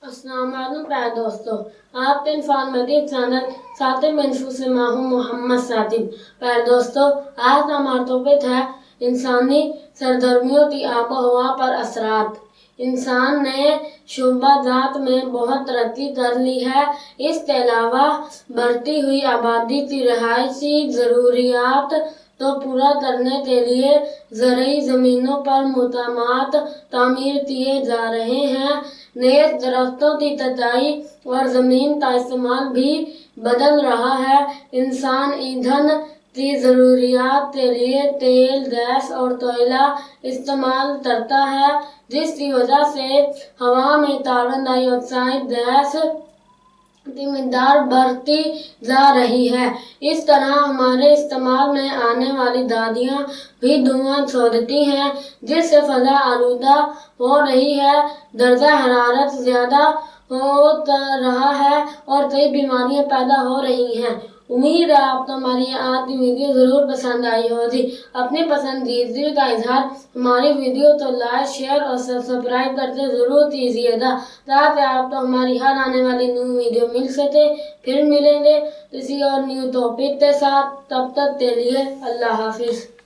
السلام علیکم پیارے دوستو، آپ کے انفان مدید چینل ساتھ منفو سے میں ہوں محمد ساتم۔ پیارے دوستو، آج ہمارا ٹاپک ہے انسانی سرگرمیوں کی آب و ہوا پر اثرات۔ انسان نے شعبہ جات میں بہت ترقی کر لی ہے۔ اس کے علاوہ بڑھتی ہوئی آبادی کی رہائشی ضروریات کو پورا کرنے کے لیے زرعی زمینوں پر مقامات تعمیر کیے جا رہے ہیں۔ نیز درختوں کی کٹائی اور زمین کا استعمال بھی بدل رہا ہے۔ انسان ایندھن کی ضروریات کے لیے تیل، گیس اور کوئلہ استعمال کرتا ہے، جس کی وجہ سے ہوا میں کاربن ڈائی آکسائیڈ گیس کی مقدار بڑھتی جا رہی ہے۔ اس طرح ہمارے استعمال میں آنے والی گاڑیاں بھی دھواں چھوڑتی ہیں، جس سے فضا آلودہ ہو رہی ہے، درجہ حرارت زیادہ ہو رہا ہے اور کئی بیماریاں پیدا ہو رہی ہیں۔ امید ہے آپ کو ہماری آج کی ویڈیو ضرور پسند آئی ہوگی۔ اپنی پسندیدگی کا اظہار ہماری ویڈیو کو لائک، شیئر اور سبسکرائب کرتے ضرور کیجیے گا، تاکہ آپ کو ہماری ہر آنے والی نیو ویڈیو مل سکے۔ پھر ملیں گے کسی اور نیو ٹاپک کے ساتھ، تب تک کے لیے اللہ حافظ۔